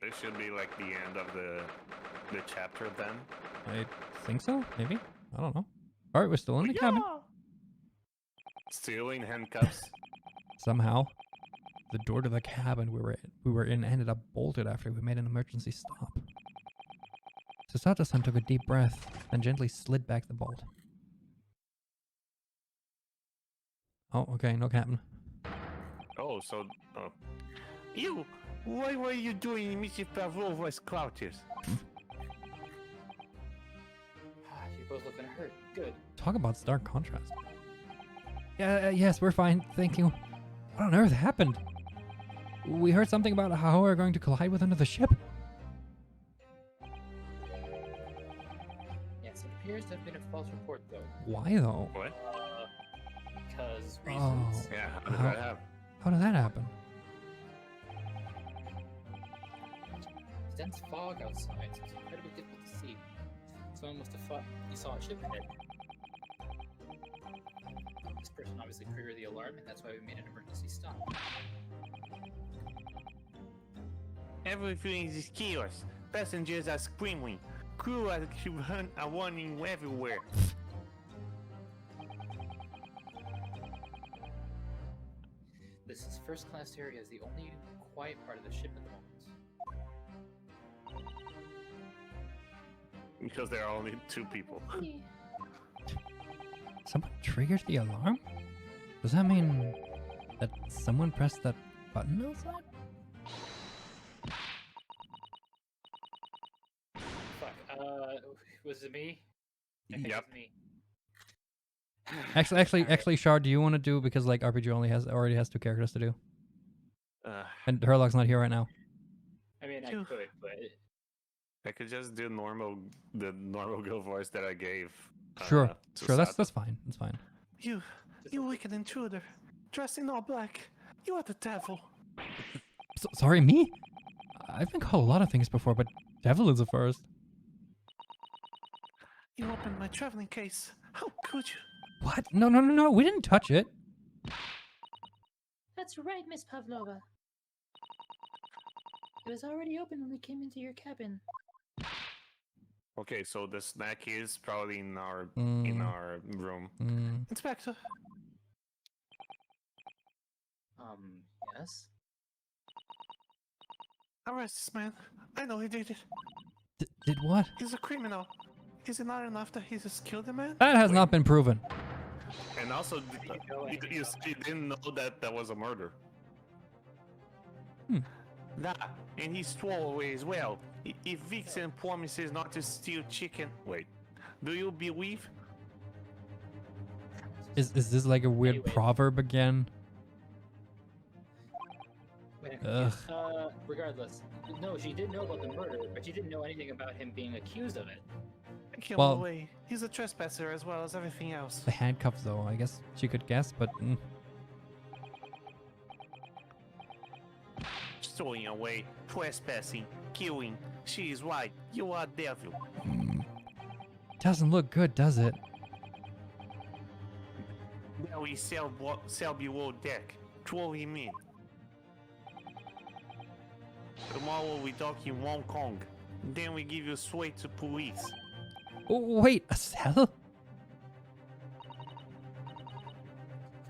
This should be like the end of the chapter then. I think so, maybe? I don't know. Alright, we're still in the cabin. Still in handcuffs. Somehow, the door to the cabin we were in ended up bolted after we made an emergency stop. Susato-san took a deep breath, then gently slid back the bolt. Oh, okay, no cabin. Oh, so... Oh. You! What were you doing in Mrs. Pavlova's crouches? You're both looking hurt. Good. Talk about stark contrast. Yeah, yes, we're fine, thank you. What on earth happened? We heard something about how we're going to collide with another ship. Yes, it appears to have been a false report, though. Why, though? What? Because Oh. reasons. Yeah, how did that happen? How did that happen? Dense fog outside, so it's incredibly difficult to see. Someone must have thought he saw a ship ahead. This person obviously triggered the alarm, and that's why we made an emergency stop. Everything is chaos. Passengers are screaming. Crew are running everywhere. This is first-class area is the only quiet part of the ship at the moment. Because there are only 2 people. Someone triggered the alarm? Does that mean that someone pressed that button outside? Fuck, was it me? I think Yep. it was me. Actually, Shar, do you want to do, because like RPG already has 2 characters to do, and Herlock's not here right now. I mean, I could, but I could just do the normal girl voice that I gave. Sure, to sure, that's Sato. fine, that's fine. You wicked intruder, dressed in all black. You are the devil. Sorry, me? I've been called a lot of things before, but devil is the first. You opened my traveling case. How could you? What? No, we didn't touch it. That's right, Miss Pavlova. It was already open when we came into your cabin. Okay, so the snack is probably in our room. Inspector. Yes. Arrest this man. I know he did it. Did what? He's a criminal. Is it not enough that he just killed a man? That has not been proven. And also, you didn't know that that was a murder. Nah, and he stole away as well. If Vixen promises not to steal chicken... Wait, do you believe? Is this like a weird Anyway. proverb again? Wait, Ugh. regardless, no, she did know about the murder, but she didn't know anything about him being accused of it. Kill Well- him away. He's a trespasser as well as everything else. The handcuffs, though, I guess she could guess, but Stowing away, trespassing, killing. She is right. You are devil. doesn't look good, does it? Now we sail below deck. Throw him in. Tomorrow we dock in Hong Kong. Then we give you straight to police. Oh, wait, a cell?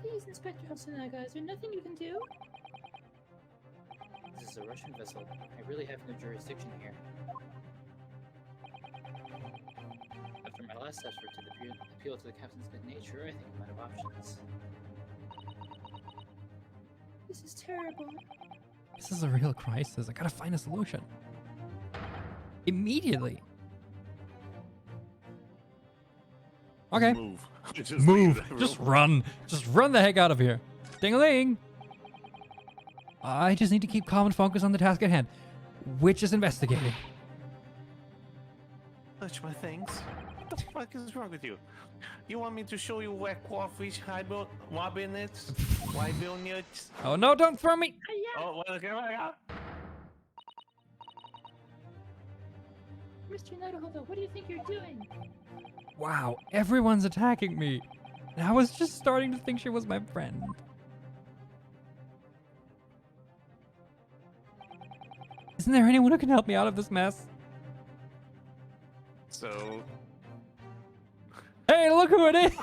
Please, Inspector Hosonaga, is there nothing you can do? This is a Russian vessel. I really have no jurisdiction here. After my last effort to appeal to the captain's good nature, I think I'm out of options. This is terrible. This is a real crisis. I gotta find a solution. Immediately. Okay. Move. Move. Just run. Just run the heck out of here. Ding-a-ling. I just need to keep calm and focus on the task at hand, which is investigating. Touch my things. What the fuck is wrong with you? You want me to show you where crawfish hide wabinets? Wabinets? Oh no, don't throw me. Oh, well, okay, well, Mr. Naruhodo, what do you think you're doing? Wow, everyone's attacking me. And I was just starting to think she was my friend. Isn't there anyone who can help me out of this mess? So, Hey, look who it is!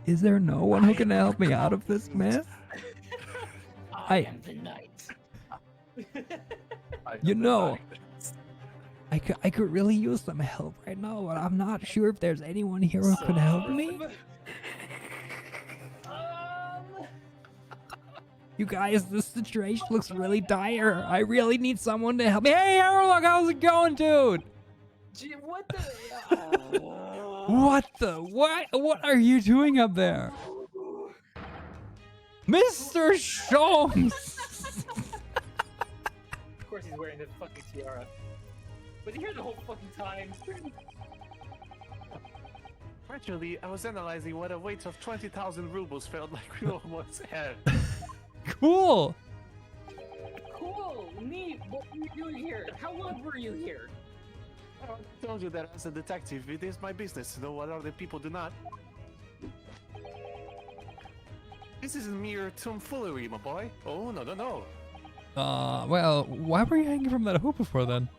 Is there no one who can help me out of this mess? I am the knight. You know, I could really use some help right now, but I'm not sure if there's anyone here who could help me. You guys, this situation looks really dire. I really need someone to help me. Hey, Herlock, how's it going, dude? Gee, what the? What the? What are you doing up there? Mr. Sholmes! Of course he's wearing this fucking tiara. Was he here the whole fucking time? Actually, I was analyzing what a weight of 20,000 rubles felt like we almost had. Cool! Cool, neat. What were you doing here? How long were you here? I told you that as a detective, it is my business to know what other people do not. This isn't mere tomfoolery, my boy. Oh, no. Well, why were you hanging from that hoop before then?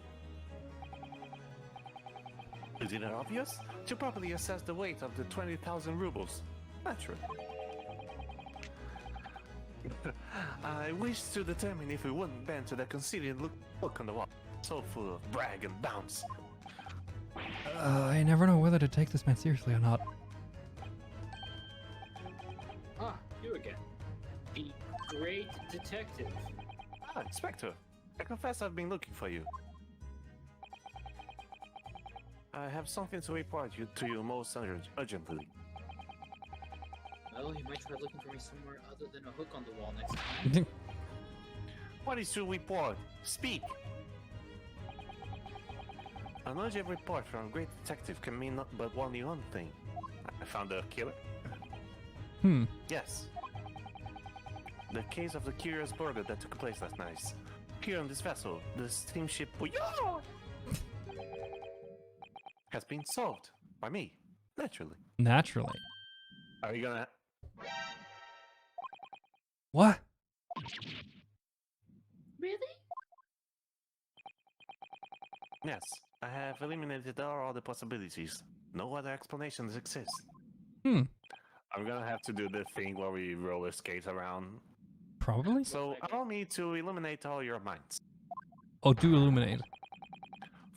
Is it obvious? To properly assess the weight of the 20,000 rubles. Naturally. I wish to determine if we wouldn't bend to the conceited look on the wall. So full of brag and bounce. I never know whether to take this man seriously or not. Ah, you again. The Great Detective. Ah, Inspector. I confess I've been looking for you. I have something to report to you most urgently. Well, you might try looking for me somewhere other than a hook on the wall next time. What is your report? Speak! An urgent report from a great detective can mean not but only one thing. I found a killer. Yes. The case of the curious burger that took place last night. Here on this vessel, the steamship has been solved by me. Naturally. Naturally. Are you gonna... What? Really? Yes, I have eliminated all the possibilities. No other explanations exist. I'm gonna have to do the thing where we roller skate around. Probably? So allow me to illuminate all your minds. Oh, do illuminate.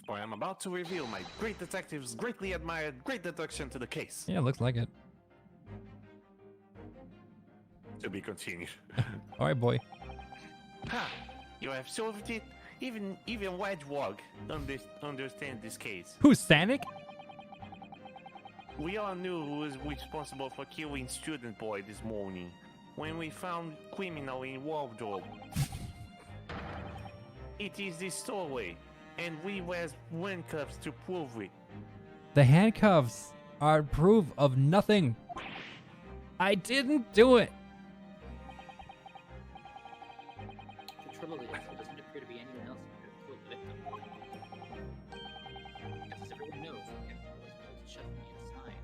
For I am about to reveal my great detective's greatly admired great deduction to the case. Yeah, looks like it. To be continued. Alright, boy. Ha! You have solved it. Even Wedgewog understand this case. Who's Sanic? We all knew who was responsible for killing student boy this morning when we found criminal in wardrobe. It is this doorway, and we wear handcuffs to prove it. The handcuffs are proof of nothing. I didn't do it. The trouble is, there doesn't appear to be anyone else who could have killed the victim. As everyone knows, the captain was able to shut me aside.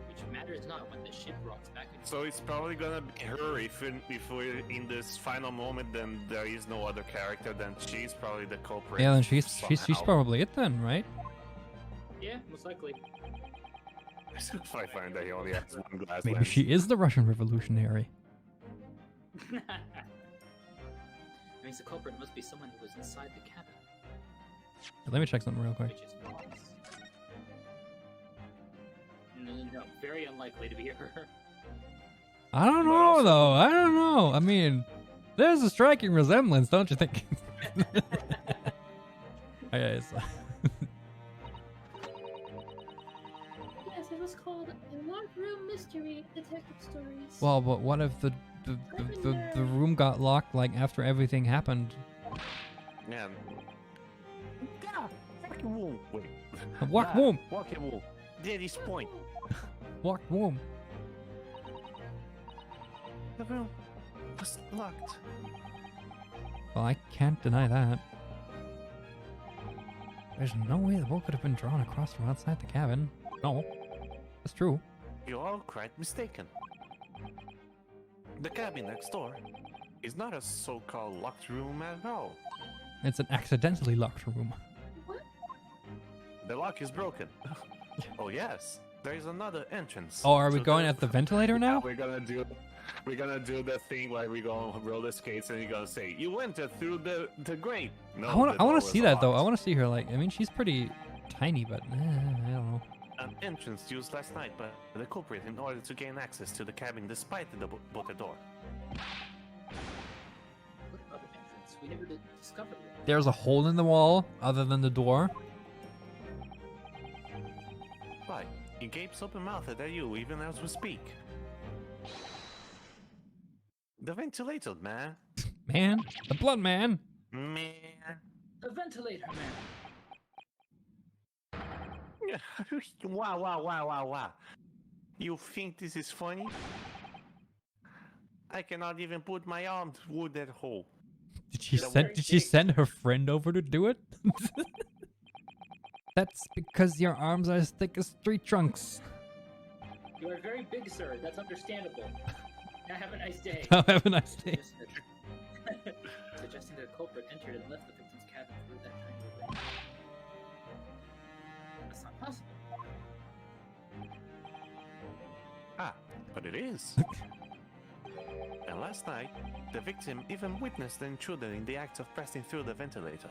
Which matters not when the ship rocks back into So it's probably gonna be her if we're in this final moment, then there is no other character, then she's probably the culprit. Yeah, then she's somehow. probably it then, right? Yeah, most likely. If I find that he only has one glass Maybe lens. she is the Russian revolutionary. That means the culprit must be someone who was inside the cabin, Let me check something real quick. which is no, very unlikely to be her. I don't know, though. I don't know. I mean, there's a striking resemblance, don't you think? Okay, so... Yes, it was called A Locked Room Mystery Detective Stories. Well, but what if the room got locked, like, after everything happened? Yeah. Yeah. Fucking womb. Wait. Walk womb. Walking womb. Daddy's point. Walk womb. The room was locked. Well, I can't deny that. There's no way the bolt could have been drawn across from outside the cabin. No. That's true. You're all quite mistaken. The cabin next door is not a so-called locked room at all. It's an accidentally locked room. What? The lock is broken. Oh yes, there is another entrance. Oh, are we to going at the ventilator now? We're gonna do the thing where we go roller skates and you're gonna say you entered through the grate. No, I want the to door see was that though. I locked. want to see her like. I mean, she's pretty tiny, but I don't know. An entrance used last night by the culprit in order to gain access to the cabin despite the bolted door. What other entrance? We never discovered one. There's a hole in the wall other than the door. Why? He gapes open-mouthed at you even as we speak. The ventilator, man. Man, the blood man. Man. The ventilator man. Wow. You think this is funny? I cannot even put my arm through that hole. Did she send her friend over to do it? That's because your arms are as thick as tree trunks. You are very big, sir. That's understandable. Now have a nice day. Have a nice day. Suggesting that a culprit entered and left the victim's cabin through that tiny window. That's not possible. Ah, but it is. And last night, the victim even witnessed the intruder in the act of pressing through the ventilator.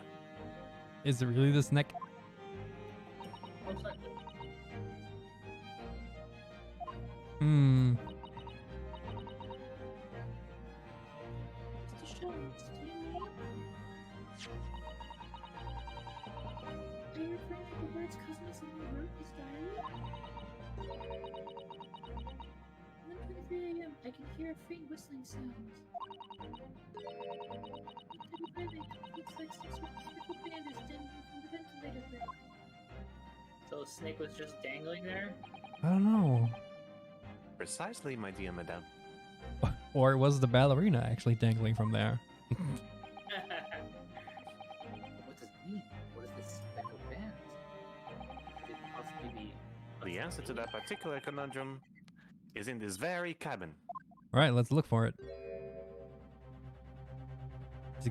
Is it really the snake? Most likely. Hmm. Mr. Sholmes, do you mean? Are you referring to the words cousin someone wrote his diary? 1:23 a.m. I can hear a faint whistling sound. 1:35 a.m. Looks like some sort of chemical band is dangling from the ventilator grate. So Snake was just dangling there? I don't know. Precisely, my dear madame. Or was the ballerina actually dangling from there? What does it mean? What is this speckled band? Could it possibly be... The answer to that particular conundrum is in this very cabin. All right, let's look for it.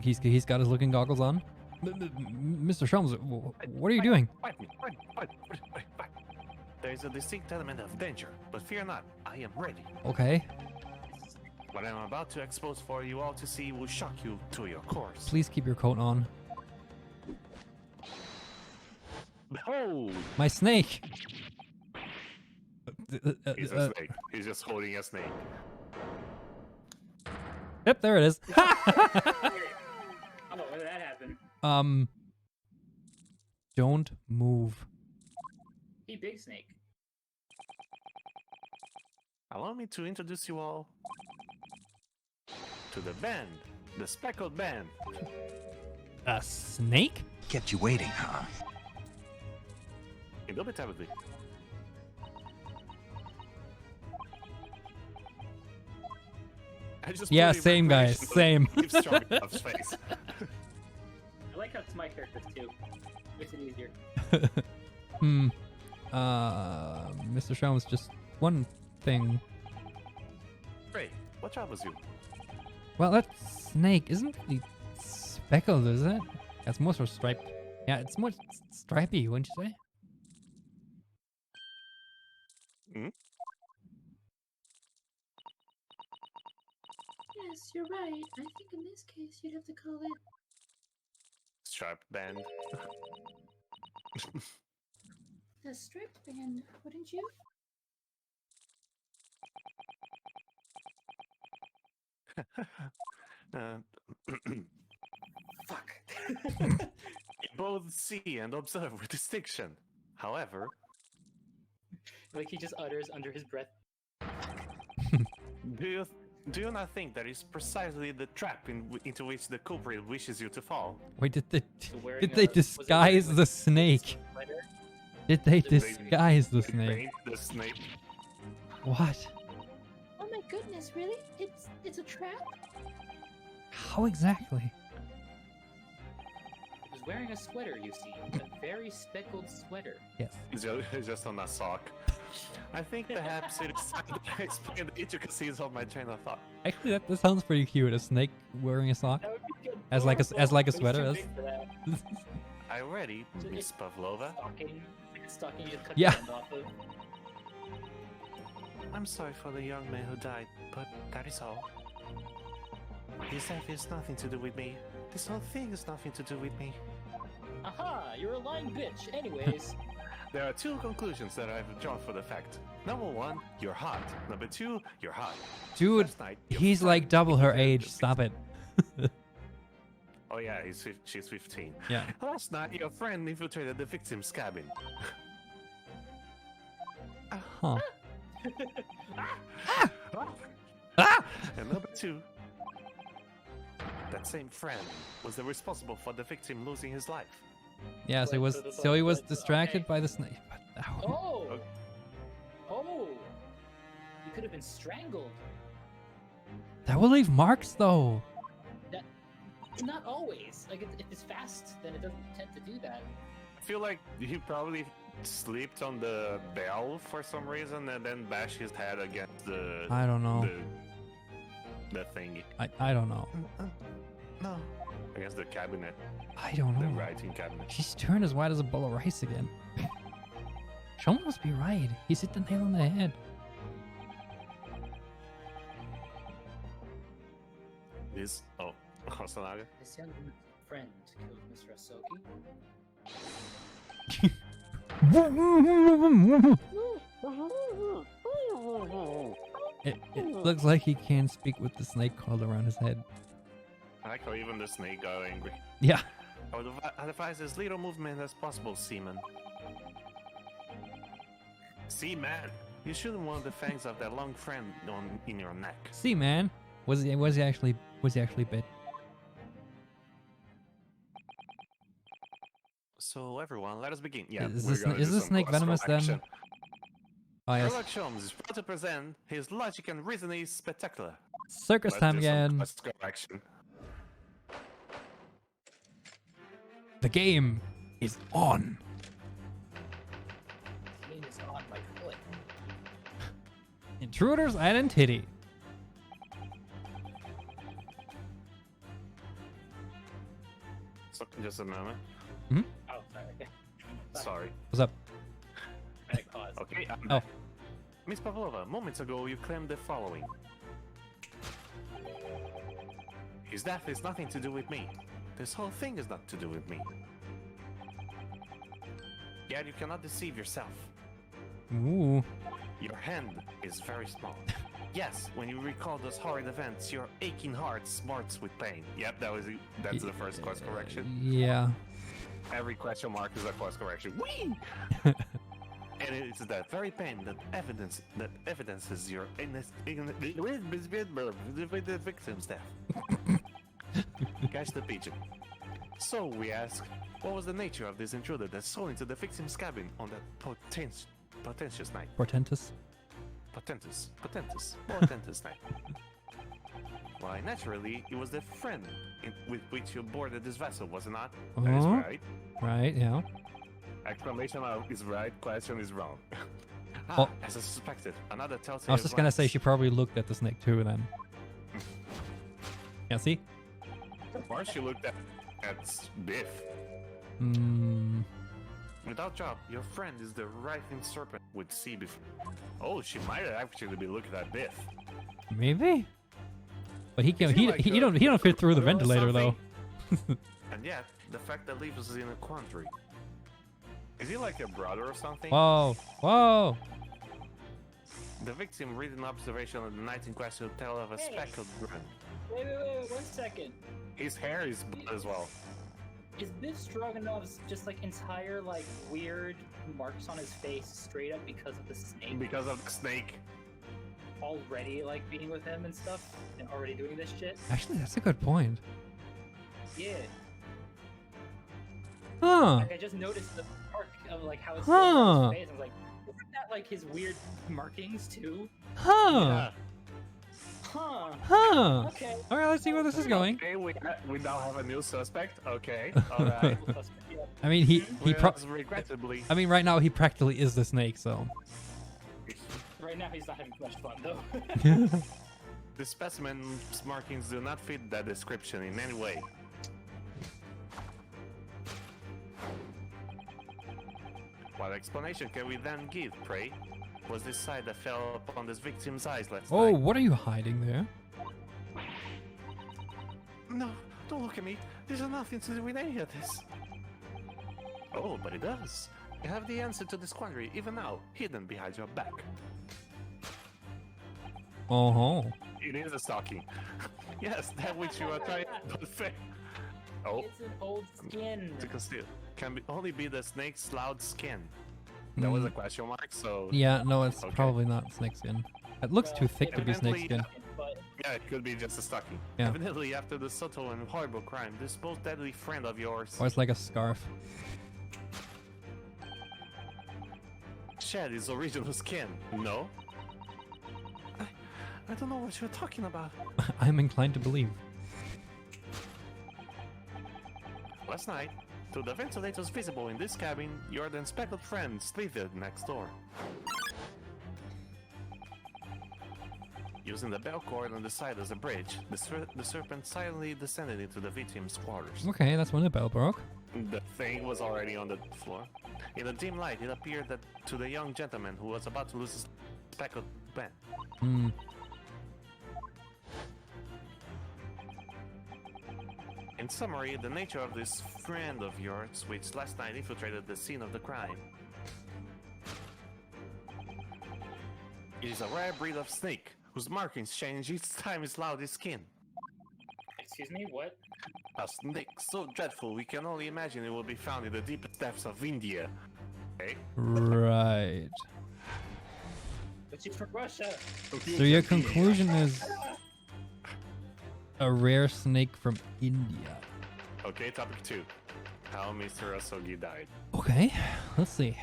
He's got his looking goggles on. Mr. Sholmes, what are you doing? Fight me. There is a distinct element of danger, but fear not, I am ready. Okay, What I'm about to expose for you all to see will shock you to your course. please keep your coat on. Behold! My snake! He's a snake. He's just holding a snake. Yep, there it is. Oh, where did that happen? Don't move. He big snake. Allow me to introduce you all to the band, the speckled band. A snake? Kept you waiting, huh? Indubitably. I just Yeah, put a same guys, vibration same. Keep strong enough space. I like how it's my characters too. Makes it easier. Mr. Sholmes, just one thing. Ray, what job was you? Well, that snake isn't really speckled, is it? That's more sort of striped. Yeah, it's more stripy, wouldn't you say? Yes, you're right. I think in this case you'd have to call it Sharp band. a striped band, wouldn't you? Fuck. You both see and observe with distinction. However, Like he just utters under his breath. do you not think that is precisely the trap into which the culprit wishes you to fall? Wait, did they Wearing did they was it disguise wearing, the snake? sweater? Did they Did they disguise the snake? Paint the snake. What? Oh my goodness, really? It's a trap? How exactly? It was was wearing a sweater, you see. A very speckled sweater. Yes. It's just on a sock. I think perhaps it is time to explain the intricacies of my train of thought. Actually, that sounds pretty cute. A snake wearing a sock That would be good. as like a It's sweater. too That's- big for that. Are you ready, Miss Pavlova? Stocking you cut Yeah. your hand off of. I'm sorry for the young man who died, but that is all. His death has nothing to do with me. This whole thing has nothing to do with me. Aha! You're a lying bitch. Anyways, There are two conclusions that I've drawn for the fact. Number one, you're hot. Number two, you're hot. Dude, Last night, your he's friend like double her infiltrated age. the Stop it. Oh yeah, she's 15. Yeah. Last night, your friend infiltrated the victim's cabin. Huh. Ah! And number two, that same friend was the responsible for the victim losing his life. Yeah. So he was distracted by the snake. But, oh, oh, you could have been strangled. that will leave marks though. Not always. Like if it's fast, then it doesn't tend to do that. I feel like he probably slipped on the bell for some reason and then bashed his head against the I don't know. the thingy. I don't know. No. Against the cabinet, I don't the know. writing cabinet. She's turned as white as a bowl of rice again. Sholmes must be right. He's hit the nail on the head. This Osanaga? This young friend killed Mr. Asoki. It looks like he can't speak with the snake coiled around his head. I like how even the snake got angry. Yeah. I would advise as little movement as possible, Seaman. Seaman! You shouldn't want the fangs of that long friend in your neck. See, man, was he actually bit? So everyone, let us begin. Yeah, Is we're this- gonna is do this some snake course venomous then? correction. Oh yes. Herlock Sholmes is proud to present his logic and reasoning is spectacular. Circus Let's time do some again. course correction. The game is on. Game is on my foot. Intruders identity. So, just a moment. Oh, sorry. Sorry. What's up? I paused. Okay. Oh. Miss Pavlova, moments ago you claimed the following. His death has nothing to do with me. This whole thing is not to do with me. Yet you cannot deceive yourself. Ooh. Your hand is very small. Yes, when you recall those horrid events, your aching heart smarts with pain. Yep, that's the first course correction. Yeah. Every question mark is a course correction. Whee! And it's that very pain that evidences your the victim's death. Catch the pigeon. So we ask, what was the nature of this intruder that saw into the victim's cabin on that portentous night? Portentous. Portentous night. Why, naturally, it was the friend with which you boarded this vessel, was it not? That is Uh-huh. right. Right. Yeah. Exclamation is right, question is wrong. Oh. As I suspected, another telltale I was just gonna say glance. she probably looked at the snake too. Then. Yeah. See. Or she looked at Biff. Hmm. Without job, your friend is the writhing serpent with sea before. Oh, she might have actually be looking at Biff. Maybe. But he can't. he He, like he a don't. He don't fit through the brother or ventilator though. And yet, the fact that leaves us in a quandary. Is he like a brother or something? Whoa. Whoa. The victim reading observation of the night in question would tell of a Hey. speckled ground. Wait, 1 second. His hair is blue as well. Is Biff Stroganoff's just like entire like weird marks on his face straight up because of the snake Because of the snake. already like being with him and stuff and already doing this shit? Actually, that's a good point. Yeah. Huh. Like I just noticed the mark of like how it's Huh. on his face. I was like, isn't that like his weird markings too? Huh. Yeah. Huh. Huh. Okay. All right, let's see where this is going. Okay, we now have a new suspect. Okay, all right. I mean, he Well, regrettably. I mean, right now he practically is the snake, so. Right now he's not having much fun though. The specimen's markings do not fit that description in any way. What explanation can we then give, pray? Was this sight that fell upon this victim's eyes last Oh, night? what are you hiding there? No, don't look at me. This has nothing to do with any of this. Oh, but it does. You have the answer to this quandary, even now, hidden behind your back. Oh. It is a stocking. Yes, that which you are trying to say. Oh, It's an old skin. to conceal. Can only be the snake's loud skin. That was a question mark, so... Yeah, no, it's Okay. probably not snakeskin. It looks too thick to be Evidently, snakeskin. But Yeah, it could be just a stocking. Yeah. Evidently, after the subtle and horrible crime, this most deadly friend of yours Or it's like a scarf. shed his original skin. No? I don't know what you're talking about. I'm inclined to believe. Last night, through the ventilators visible in this cabin, your then speckled friend Sliiiide next door. Using the bell cord on the side as a bridge, the serpent silently descended into the victim's quarters. Okay, that's when the bell broke. The thing was already on the floor. In a dim light, it appeared that to the young gentleman who was about to lose his speckled pen. Hmm. In summary, the nature of this friend of yours, which last night infiltrated the scene of the crime. It is a rare breed of snake, whose markings change each time it louds its skin. excuse me, what? A snake so dreadful we can only imagine it will be found in the deepest depths of India. Okay? Right. But she's from Russia. So your conclusion is a rare snake from India. Okay, topic 2. How Mr. Asogi died. Okay, let's see.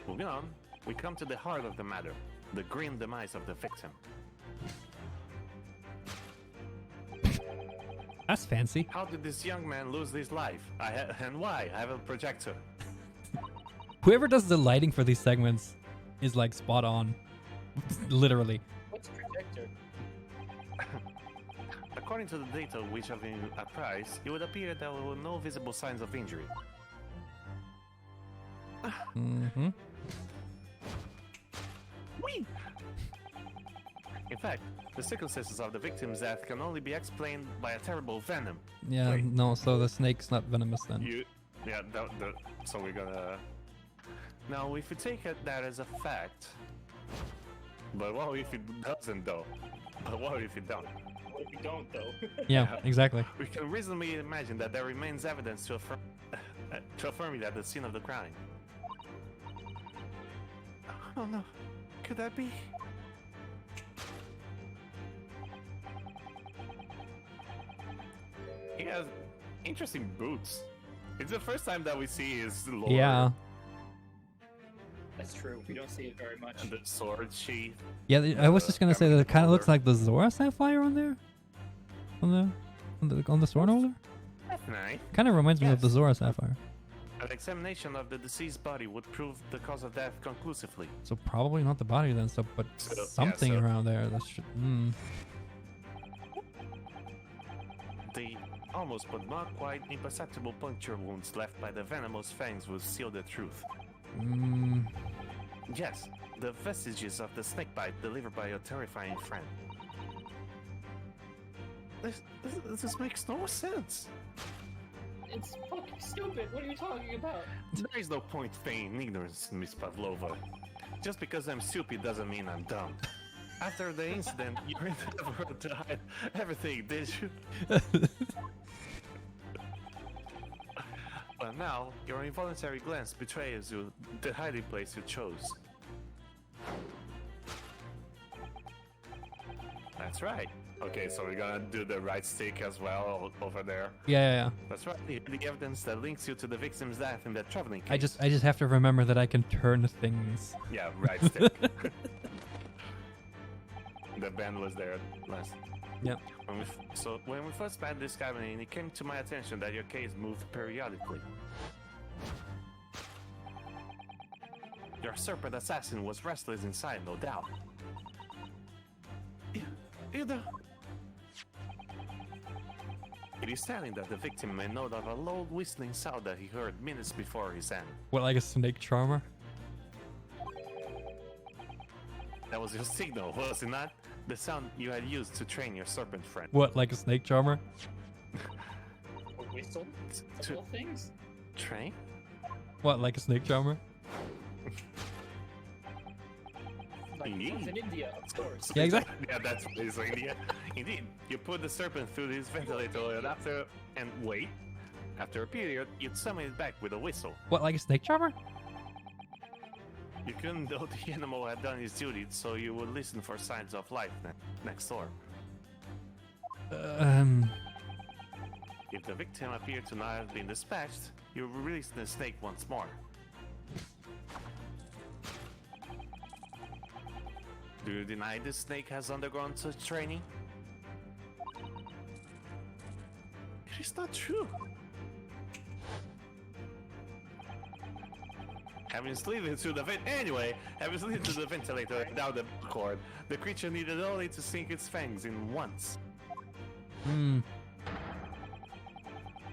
Moving on, we come to the heart of the matter, the grim demise of the victim. That's fancy. How did this young man lose his life? And why? I have a projector. Whoever does the lighting for these segments is like spot on. Literally. What's a projector? According to the data which have been apprised, it would appear there were no visible signs of injury. Mm-hmm. Whee! In fact, the circumstances of the victim's death can only be explained by a terrible venom. Yeah, Wait. no, so the snake's not venomous then. So we're gonna... Now, if we take that as a fact... But what if it doesn't, though? But what if it don't? What if we don't, though? Yeah, exactly. We can reasonably imagine that there remains evidence to affirm it at the scene of the crime. Oh no, could that be? He has interesting boots. It's the first time that we see his lore Yeah. That's true. We don't see it very much. and the sword sheath. Yeah, I was just gonna say that it kind of looks like the Zora sapphire on there. On the sword holder? That's nice. Kind of reminds me of the Yes. Zora sapphire. An examination of the deceased body would prove the cause of death conclusively. So probably not the body then, but So, yeah, something so- around there. That should. The almost but not quite imperceptible puncture wounds left by the venomous fangs will seal the truth. Yes, the vestiges of the snake bite delivered by your terrifying friend. This makes no sense. It's fucking stupid. What are you talking about? There is no point feigning ignorance, Miss Pavlova. Just because I'm stupid doesn't mean I'm dumb. After the incident, you endeavored to hide everything, did you? But now, your involuntary glance betrays you the hiding place you chose. That's right. Okay, so we're gonna do the right stick as well over there. Yeah. That's right. The evidence that links you to the victim's death in that traveling case. I just have to remember that I can turn things. Yeah, right stick. The band was there last. Yep. When we first met this cabin, it came to my attention that your case moved periodically. Your serpent assassin was restless inside, no doubt. Either. It is telling that the victim may know of a low whistling sound that he heard minutes before his end. What, like a snake charmer? That was your signal, was it not? The sound you had used to train your serpent friend. What, like a snake charmer? A whistle? Of all things? Train? What, like a snake charmer? Like it's in India, of course. Yeah, exactly. Yeah, that's what it's like. Yeah. Indeed, you put the serpent through his ventilator and after a period, you'd summon it back with a whistle. What, like a snake charmer? You couldn't know the animal had done his duty, so you would listen for signs of life next door. If the victim appeared to not have been dispatched, you release the snake once more. Do you deny this snake has undergone such training? It is not true. Having slid into the ventilator down the cord, the creature needed only to sink its fangs in once. Hmm.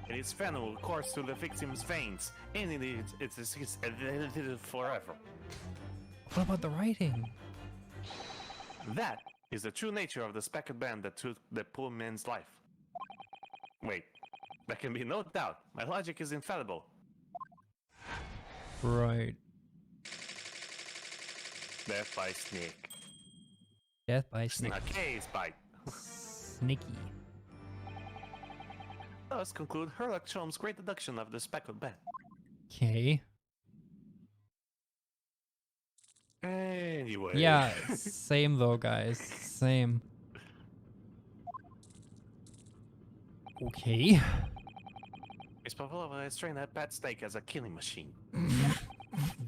And its venom will course through the victim's veins, ending its existence forever. What about the writing? That is the true nature of the speckled band that took the poor man's life. Wait, there can be no doubt. My logic is infallible. Right. Death by snake. Death by snake. A case bite. Sneaky. Thus conclude Herlock Sholmes' Great Deduction of the speckled band. Okay. Anyway. Yeah, same though, guys. Same. Okay. It's possible to train that bad snake as a killing machine.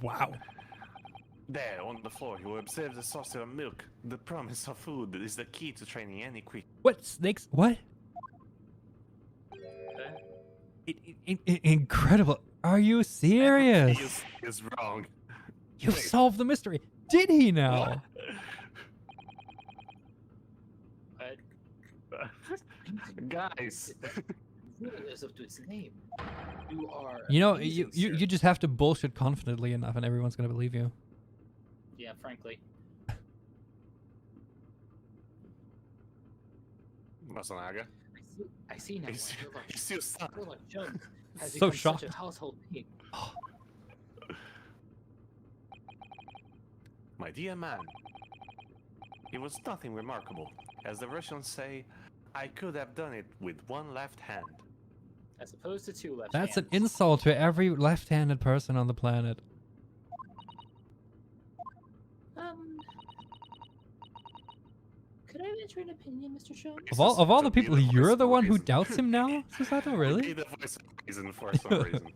Wow. There, on the floor, you observe the saucer of milk. The promise of food is the key to training any creature. What? Snakes? What? Incredible. Are you serious? He is wrong. You Wait. solved the mystery. Did he now? Guys. Really lives up to its name. You are. You know, amazing, you sir. just have to bullshit confidently enough and everyone's gonna believe you. Yeah, frankly. Masanaga. I see now why He's still stuck. Herlock Sholmes has So become shocked. such a household name. My dear man, it was nothing remarkable. As the Russians say, I could have done it with one left hand. As opposed to two left That's an hands. insult to every left-handed person on the planet. Could I venture an opinion, Mr. Sholmes? Of all the people, you're the one who reason. doubts him now? Susato, Be really? the voice of reason for some reason.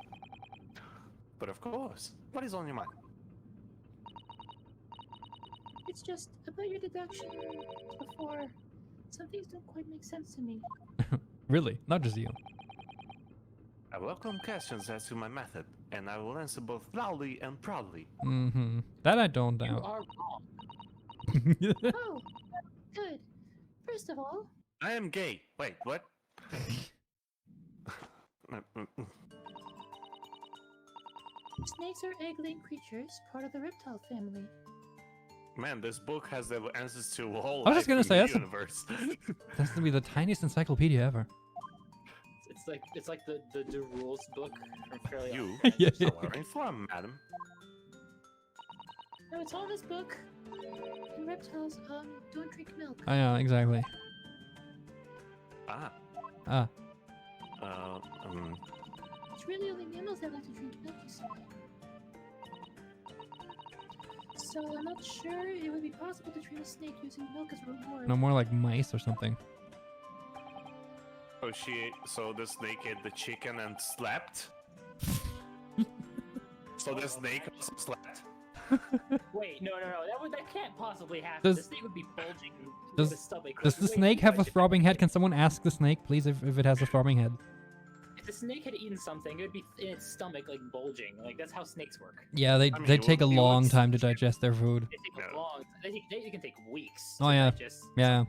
But of course, what is on your mind? It's just about your deduction before. Some things don't quite make sense to me. Really? Not just you. I welcome questions as to my method, and I will answer both loudly and proudly. Mm-hmm. That I don't You doubt. are wrong. Oh, good. First of all, I am gay. Wait, what? snakes are egg-laying creatures, part of the reptile family. Man, this book has the answers to all I was just gonna life say, in that's the a- universe. That's gonna be the tiniest encyclopedia ever. It's like the rules book from Fairly You Odd Yeah. Parents. are informed, madam. No, it's all in this book. And reptiles, don't drink milk. I know, exactly. Ah. Ah. It's really only mammals that like to drink milk, you see. So I'm not sure it would be possible to train a snake using milk as a reward. No more like mice or something. Oh, so the snake ate the chicken and slept? So the snake also slept? Wait, no. That can't possibly happen. Does- The snake would be bulging does- the stomach. Does the Wait, snake have a question. throbbing head? Can someone ask the snake, please, if it has a throbbing head? If the snake had eaten something, it would be in its stomach, like bulging. Like that's how snakes work. Yeah, they I mean, they it take a would- it long would- time to digest their food. They take a Yeah. long. They can take weeks. Oh, to yeah. digest Yeah.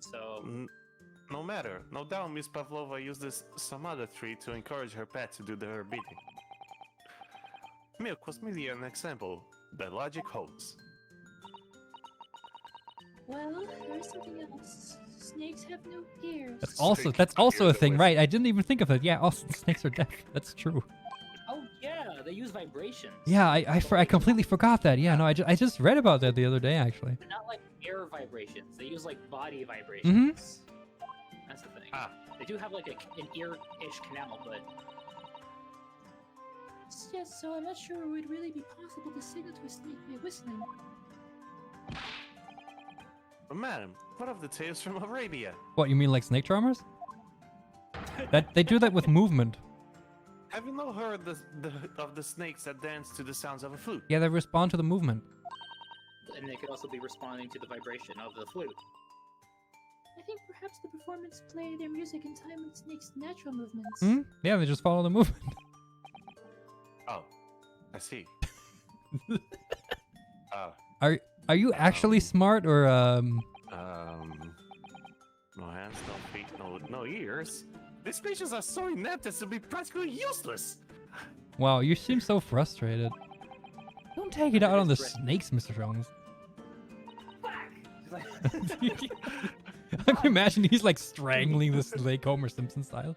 something. So No matter. No doubt Miss Pavlova used some other tree to encourage her pet to do her bidding. Milk was merely an example. The logic holds. Well, there's something else. Snakes have no ears. That's also Snake that's also a ears thing, with- right? I didn't even think of it. Yeah, also snakes are deaf. That's true. oh yeah, they use vibrations. Yeah, I completely forgot that. Yeah, no, I just read about that the other day actually. They're not like air vibrations. They use like body Mm-hmm. vibrations. That's the thing. Ah. They do have like an ear-ish canal, but Yes, so I'm not sure it would really be possible to signal to a snake by whistling. But madam, what of the tales from Arabia? What, you mean like snake charmers? That they do that with movement. Have you not heard of the snakes that dance to the sounds of a flute? Yeah, they respond to the movement. and they could also be responding to the vibration of the flute. I think perhaps the performance play their music in time with snake's natural movements. Hmm? Yeah, they just follow the movement. Oh, I see. Are you actually smart or No hands, no feet, no ears. These species are so inept as to be practically useless. Wow, you seem so frustrated. Don't take it out on the snakes, Mr. Sholmes. I can imagine he's like strangling the snake Homer Simpson style.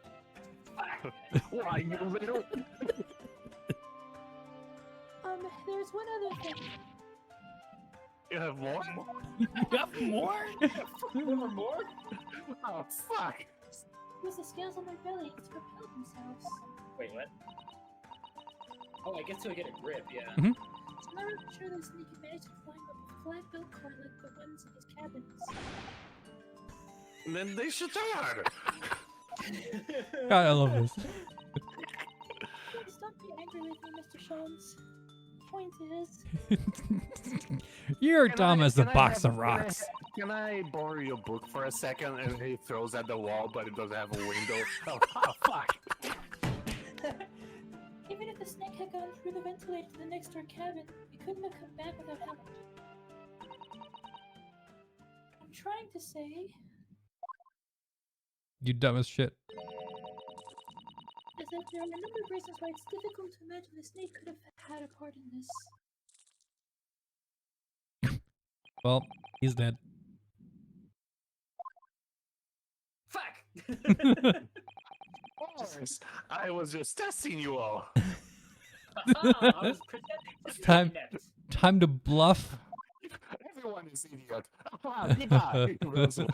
Why, you little... There's one other thing. You have more? You have more? More? Oh, fuck. Use the scales on their belly to propel themselves. Wait, what? Oh, I guess to get a grip, yeah. Mhm. So I'm not sure that snake can manage to climb up a flat built car like the ones in his cabins. Then they should try harder. God, I love this. Please don't be angry with me, Mr. Sholmes. Point is, You're Can dumb I- as a can I box have- of rocks. Can I borrow your book for a second? And he throws at the wall, but it doesn't have a window. Oh, fuck. even if the snake had gone through the ventilator to the next door cabin, it couldn't have come back without help. I'm trying to say You dumb as shit. is that there are a number of reasons why it's difficult to imagine the snake could have had a part in this. Well, he's dead. Fuck! Boris, I was just testing you all. I was pretending to be Time- inept. Time to bluff. Everyone is idiot. Goodbye. He runs away.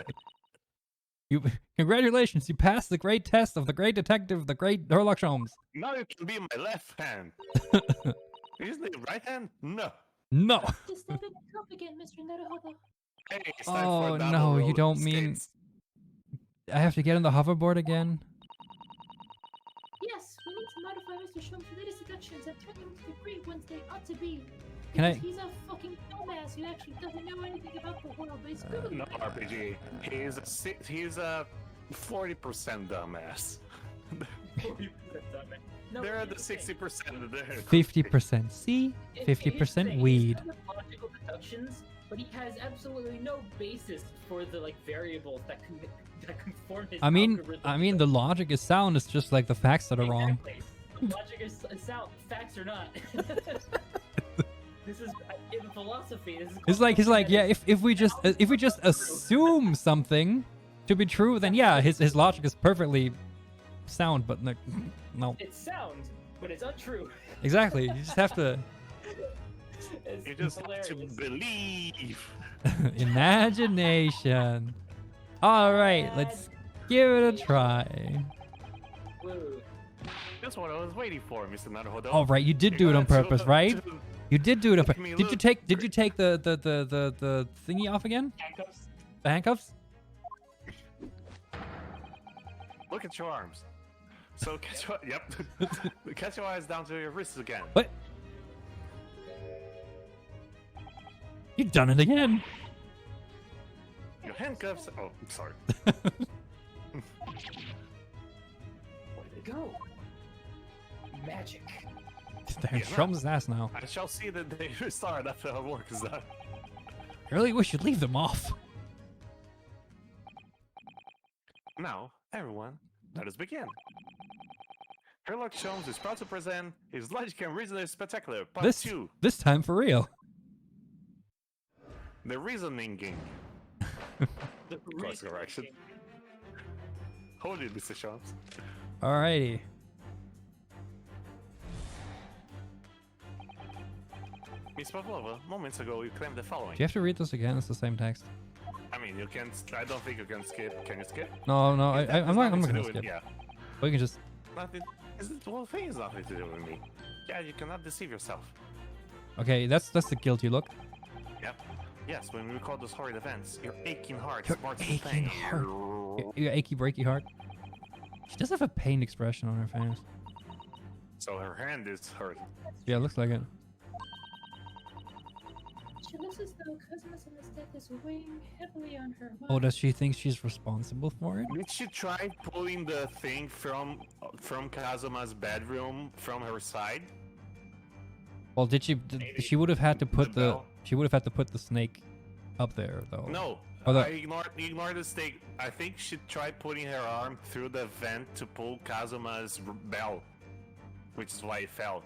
Congratulations, you passed the great test of the great detective, the great Herlock Sholmes. Now you can be my left hand. Isn't it right hand? No. No. Just step in and help again, Mr. Naruhodo. Hey, it's time Oh, for double no, you roller don't mean- skates. I have to get on the hoverboard again. Yes, we need to modify Mr. Sholmes' latest deductions and turn them into the great ones they ought to be. Can I- Because he's a fucking dumbass who actually doesn't know anything about the world, but he's good. No, RPG. He's a 40% dumbass. No, They're at the here's thing. 60% of there. 50% C, Here's 50% the thing, weed. He's done logical deductions, but he has absolutely no basis for the like variables that conform his I mean, algorithm. the logic is sound. It's just like the facts that are wrong. Exactly. The logic is sound. Facts are not. This is in philosophy. This is He's like, yeah. If we just assume something to be true, then yeah, his logic is perfectly sound. But like, no, It's sound, but it's untrue. exactly. You just have to It's You just have to hilarious. believe. imagination. All right, let's give it a try. Woo. That's what I was waiting for, Mr. Naruhodo. All right, you did do it on purpose, right? You did do it on Make purpose. me Did you look take great. the thingy off again? Handcuffs. The handcuffs? Look at your arms. So catch your catch your eyes down to your wrists again. What? You've done it again. Your handcuffs. Oh, I'm sorry. Where did it go? Magic. They're in Sholmes' ass now. I shall see that they restart after our work is done. I really wish you'd leave them off. Now, everyone, let us begin. Herlock Sholmes is proud to present his Logic and Reasoning Spectacular, Part 2. This time for real. The Reasoning Game. The Course correction. Hold it, Mr. Sholmes. Alrighty. Miss Pavlova, moments ago you claimed the following. Do you have to read this again? It's the same text. I mean, you can. I don't think you can skip. Can you skip? No, I'm not Nothing to gonna do with- skip. Yeah. We can just. Nothing. The whole thing is nothing to do with me. Yeah, you cannot deceive yourself. Okay, that's the guilty look. Yep. Yes, when we record those horrid events, your aching heart Your smarts with aching pain. heart. Your achy breaky heart. She does have a pained expression on her face. So her hand is hurt. Yeah, it looks like it. She looks as though Cosmos and his death is weighing heavily on her mind. Oh, does she think she's responsible for it? Did she try pulling the thing from Kazuma's bedroom from her side? Well, did she? She would have had to put The the. bell? She would have had to put the snake up there, though. No. Oh, I ignored the stake. I think she tried putting her arm through the vent to pull Kazuma's bell, which is why it fell.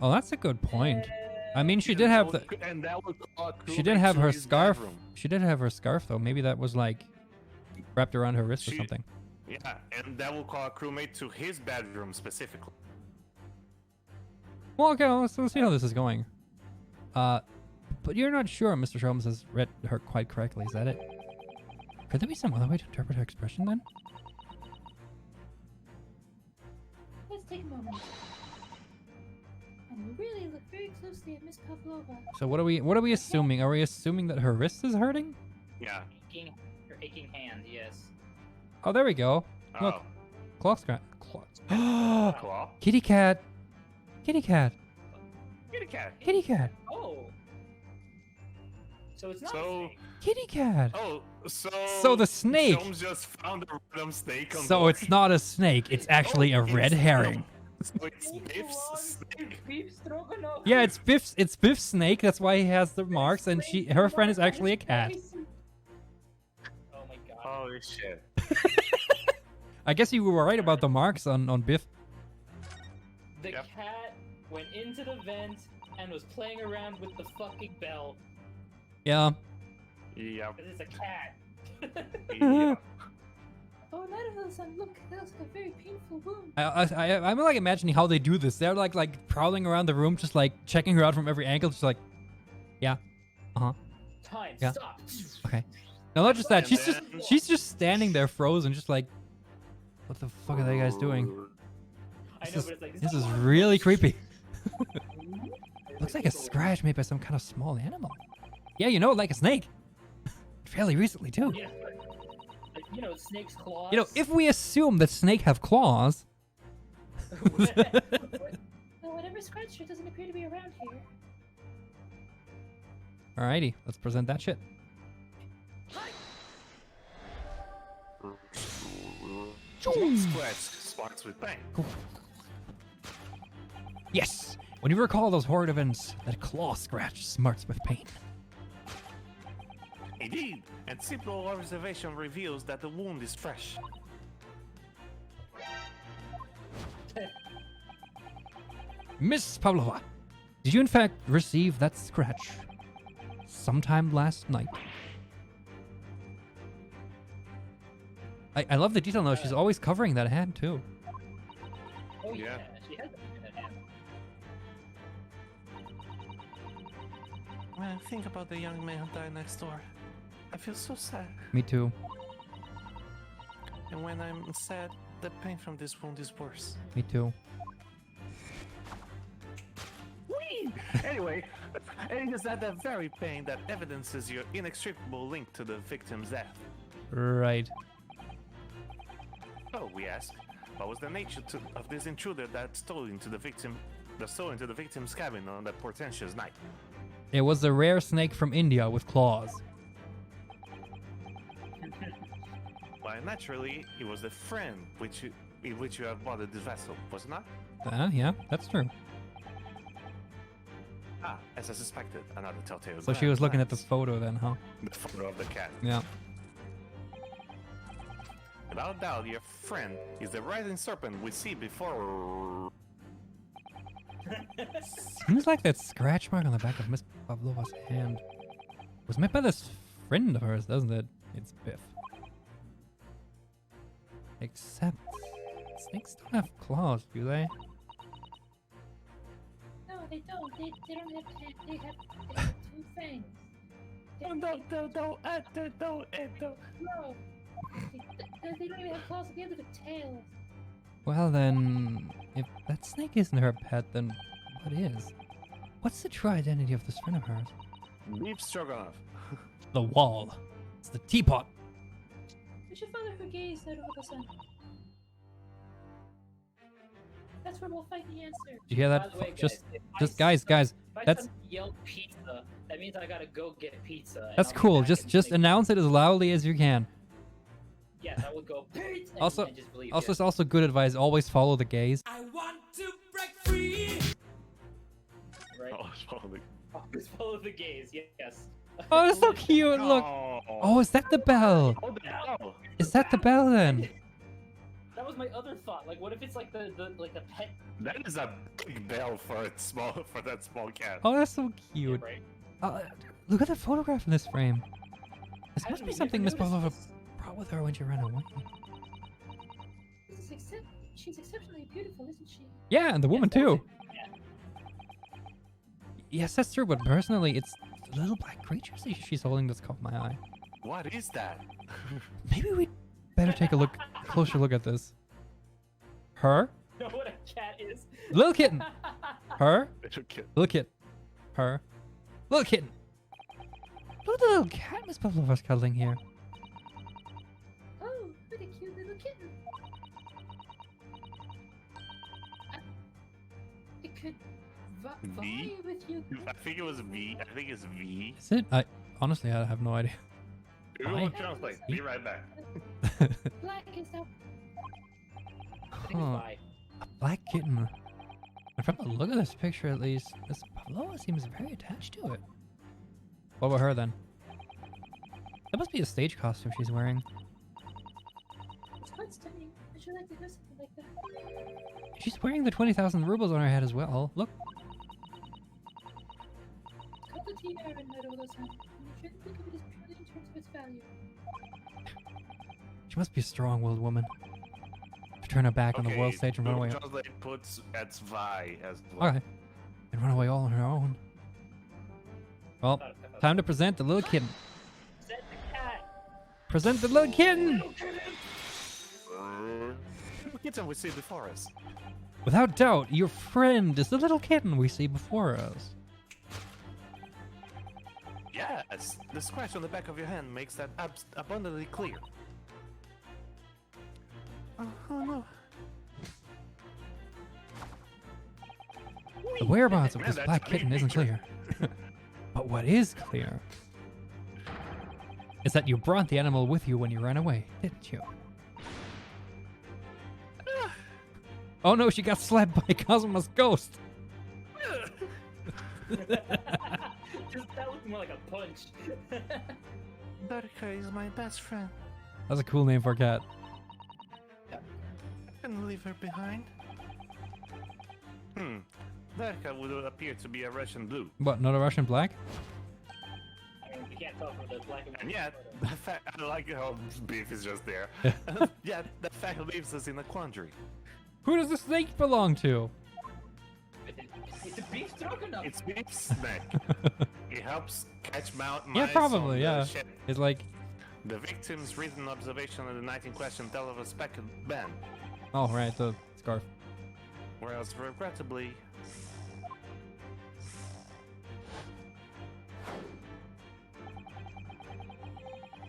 Oh, that's a good point. I mean, she did have the. And that would cause She did have to her his scarf. bedroom. She did have her scarf, though. Maybe that was like wrapped around her wrist or She- something. Yeah, and that will call a crewmate to his bedroom specifically. Well, okay, let's see how this is going. But you're not sure Mr. Sholmes has read her quite correctly, is that it? Could there be some other way to interpret her expression then? Let's take a moment. And really look very closely at Miss Pavlova. So what are we assuming? Are we assuming that her wrist is hurting? Yeah. Her aching hand, yes. Oh, there we go. Look, Oh. claw scratch. Claw. Claw. Kitty cat. Kitty cat. Kitty cat. Kitty cat. Oh. So it's not So- a snake. Kitty cat. Oh, So the snake. Sholmes just found a random snake on So board. it's not a snake. It's actually a red herring. So it's Biff's snake. Beef stroganoff. Yeah, it's Biff's snake. That's why he has the marks, and her friend is actually a cat. Oh my god. Holy shit. I guess you were right about the marks on Biff. The Yep. cat went into the vent and was playing around with the fucking bell. Yeah. Yeah. Because it's a cat. Yeah. Oh, and out of those, look, that was a very painful wound. I'm like imagining how they do this. They're like prowling around the room, just like checking her out from every angle, just like, yeah, Time. Yeah. Stop. okay. No, not just that. And She's just standing there frozen, just like, what the fuck are they guys doing? I This know, is- but it's like This is really creepy. Looks like a scratch made by some kind of small animal. Yeah, you know, like a snake. Fairly recently too. Yeah. Like, you know, snake's claws. You know, if we assume that snake have claws, No, whatever scratched her doesn't appear to be around here. alrighty, let's present that shit. Scratch sparks with pain. Yes! When you recall those horrid events, that claw scratch smarts with pain. Indeed, and simple observation reveals that the wound is fresh. Miss Pavlova, did you in fact receive that scratch sometime last night? I love the detail though. She's always covering that hand too. Oh yeah, Yeah. she has that in her hand. When I think about the young man who died next door, I feel so sad. Me too. And when I'm sad, the pain from this wound is worse. Me too. Whee! Anyway, it is that very pain that evidences your inextricable link to the victim's death. Right. So we ask, what was the nature of this intruder that stole into the victim's cabin on that portentous night? It was a rare snake from India with claws. Why, naturally, it was the friend in which you have bought the vessel, was it not? Yeah, that's true. Ah, as I suspected, another telltale. So she was looking at the photo then, huh? The photo of the cat. Yeah. Without doubt, your friend is the rising serpent we see before. Seems like that scratch mark on the back of Miss Pavlova's hand was made by this friend of hers, doesn't it? It's Biff. Except snakes don't have claws, do they? No, they don't. They don't have hands. They have 2 fangs. No. They don't even have claws at the end of the tail. Well then, if that snake isn't her pet, then what is? What's the true identity of this friend of hers? Beef stroganoff. The wall. It's the teapot. We should follow her gaze out over the sun. That's where we'll find the answer. Did you hear By that? the way, Just guys, if I that's suddenly yell pizza, that means I gotta go get pizza. and that's I'll be cool. back Just in, like, announce it as loudly as you can. Yes, I would go pizza. Also, and just believe it's also good advice. Always follow the gaze. I want to break free. right? Oh, holy. Always follow the gaze. Yes. Oh, that's so cute. Look. Oh, is that the bell? Oh, the hell? Is that the bell then? That was my other thought. Like, what if it's like the pet? That is a big bell for that small cat. Oh, that's so cute. Right? Look at the photograph in this frame. This I must don't be know, something Miss never Pavlova noticed this. brought with her when she ran away. She's exceptionally beautiful, isn't she? Yeah, and the woman Yes, that was too. it. Yeah. Yes, that's true. But personally, it's the little black creature she's holding that's caught my eye. What is that? Maybe we better take a closer look at this. Her, Know what a cat is? little kitten. Her, Little kid. little kitten. Her, little kitten. Look at the little cat Miss Pavlova's cuddling here. Oh, what a cute little kitten. It could vie V? with you. I think it was V. I think it's V. Is it? I honestly, I have no idea. Google Translate. Be right back. Black is the I think it's Huh. bi. A black kitten. And from the look of this picture, at least, Miss Pavlova seems very attached to it. What about her then? That must be a stage costume she's wearing. It's quite stunning. I should like to have something like that. She's wearing the 20,000 rubles on her head as well. Look. Cut the tea iron right over those hands. And you shouldn't think of it as purely in terms of its value. She must be a strong-willed woman. To turn her back on the world stage and run away. Google Translate puts as Vi as well. Okay. And run away all on her own. Well, time to present the little kitten. Set the cat. Present the little kitten! Little kitten we see before us. Without doubt, your friend is the little kitten we see before us. Yes, the scratch on the back of your hand makes that abundantly clear. Oh no. The whereabouts of Man, this that's black a big kitten isn't picture. clear. But what is clear is that you brought the animal with you when you ran away, didn't you? Oh no, she got slapped by Cosmo's ghost. That looked more like a punch. Berka is my best friend. That's a cool name for a cat. I can leave her behind. Berka would appear to be a Russian blue. What, not a Russian black? I mean, you can't tell from the black and white And yet, photo. the fact, I like how Beef is just there. Yet, the fact leaves us in a quandary. Who does the snake belong to? It's a beef stroganoff. It's Beef's snake. It helps catch mice Yeah, on probably, the yeah. ship. It's like, The victim's written observation of the night in question tell of a speckled band, oh right, the scarf. whereas regrettably,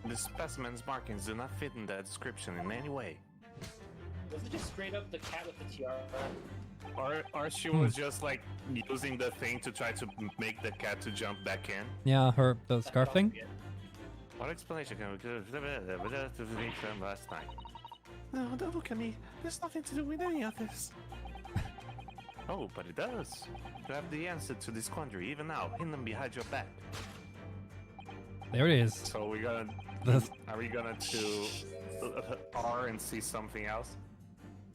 the specimen's markings do not fit in that description in any way. Was it just straight up the cat with the tiara? Or she was just like using the thing to try to make the cat to jump back in. Yeah, the scarf thing. What explanation can we give from last night? No, don't look at me. There's nothing to do with any of this. Oh, but it does. You have the answer to this quandary even now, hidden behind your back. There it is. So we're gonna. Are we gonna do R and see something else?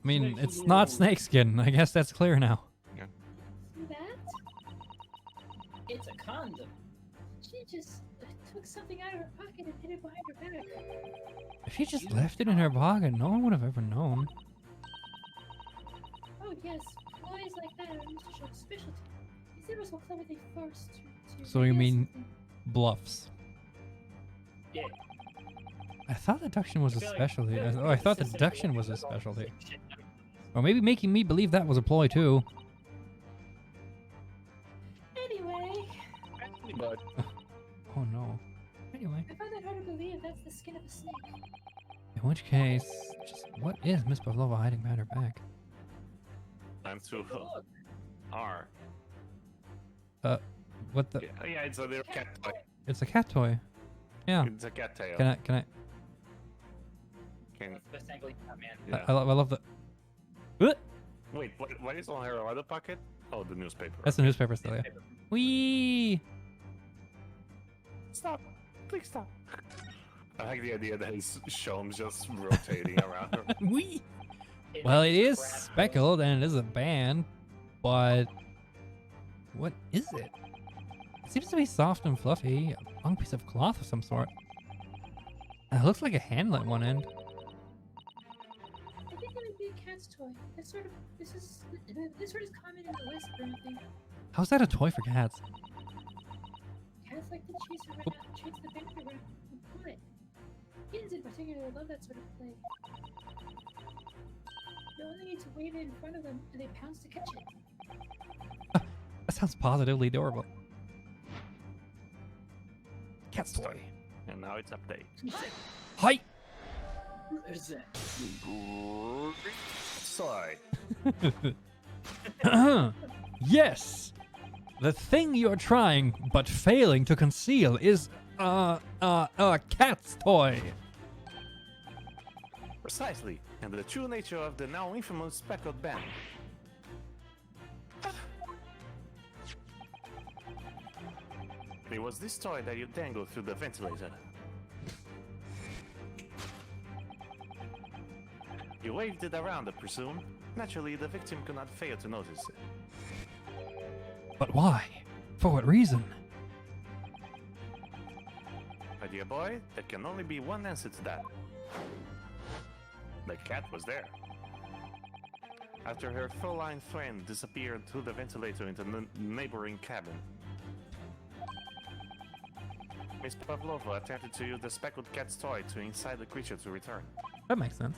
I mean, it's not snakeskin. I guess that's clear now. See that? It's a condom. She just took something out of her pocket and hid it behind her back. If she just left it in her pocket, no one would have ever known. Oh yes, boys like that are Mr. Sholmes' specialty. He's ever so clever they forced to So you reveal mean something. bluffs? Yeah. I thought deduction was a feel like- specialty. feel like Oh, I thought this is deduction really was a all the specialty. same shit. Or maybe making me believe that was a ploy too. Anyway, But Oh no. Anyway, I find it hard to believe that's the skin of a snake. in which case, just what is Miss Pavlova hiding behind her back? I'm too Take a look. R. What the? Yeah, it's a little cat toy. It's a cat toy. Yeah. It's a cat tail. Can I? Can- That's the best angle you got, man. yeah. I love the. What? Wait, what is on her other pocket? Oh, the newspaper. That's the newspaper still. Yeah. Wee. Stop! Please stop! I like the idea that his Sholmes just rotating around her. Wee. It Well, it is crap. speckled and it is a band, but what is it? It seems to be soft and fluffy, a long piece of cloth of some sort. And it looks like a handle at one end. I think it would be a cat's toy. This sort is common in the West, apparently. How's that a toy for cats? Cats like to chase the band around and pull it. Kittens in particular love that sort of play. You only need to wave it in front of them and they pounce to catch it. That sounds positively adorable. Cat's toy. And now it's update. Hi! There's that. Sorry. Yes! The thing you're trying but failing to conceal is a cat's toy. Precisely, and the true nature of the now infamous speckled band. It was this toy that you dangled through the ventilator. You waved it around, I presume. Naturally, the victim could not fail to notice it. But why? For what reason? My dear boy, there can only be one answer to that. The cat was there. After her feline friend disappeared through the ventilator into the neighboring cabin, Miss Pavlova attempted to use the speckled cat's toy to incite the creature to return. That makes sense.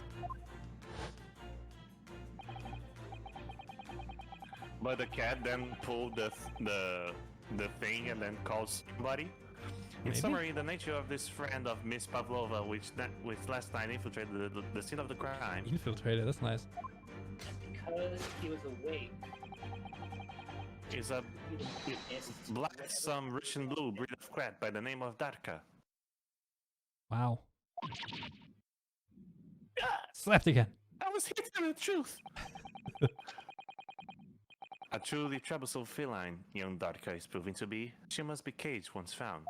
But the cat then pulled the thing and then called somebody. In Maybe. summary, the nature of this friend of Miss Pavlova, which last night infiltrated the scene of the crime, Infiltrated, that's nice. Because he was awake. is a He missed black, some Russian blue breed of cat by the name of Darka. Wow. Slapped again. I was hitting the truth. A truly troublesome feline, young Darka is proving to be. She must be caged once found.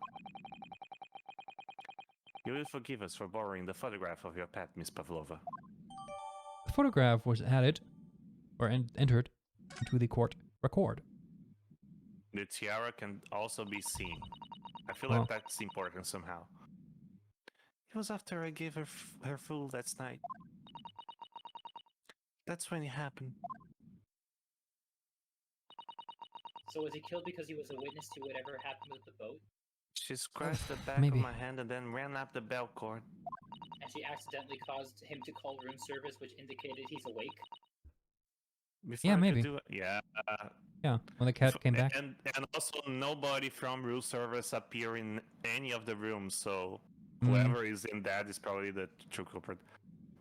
You will forgive us for borrowing the photograph of your pet, Miss Pavlova. The photograph was added, or entered, into the court record. The tiara can also be seen. I feel Oh. like that's important somehow. It was after I gave her her food last night. That's when it happened. So was he killed because he was a witness to whatever happened with the boat? She scratched the back Maybe. of my hand and then ran up the bell cord. And she accidentally caused him to call room service, which indicated he's awake? Before Yeah, I could maybe. do it- yeah. Yeah, when the cat came back. And also nobody from room service appear in any of the rooms, so Mm. whoever is in that is probably the true culprit.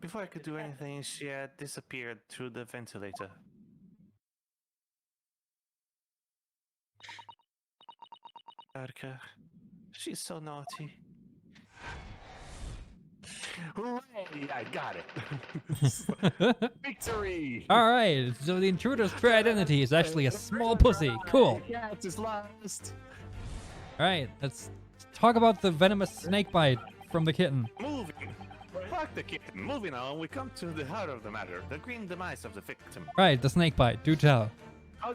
Before I could do anything, she had disappeared through the ventilator. Erica. She's so naughty. Hooray! I got it. Victory! All right, so the intruder's true identity is actually a small pussy. Cool. Yeah, it is lost. All right, let's talk about the venomous snake bite from the kitten. Moving. Fuck the kitten. Moving on, we come to the heart of the matter: the green demise of the victim. Right, the snake bite. Do tell. How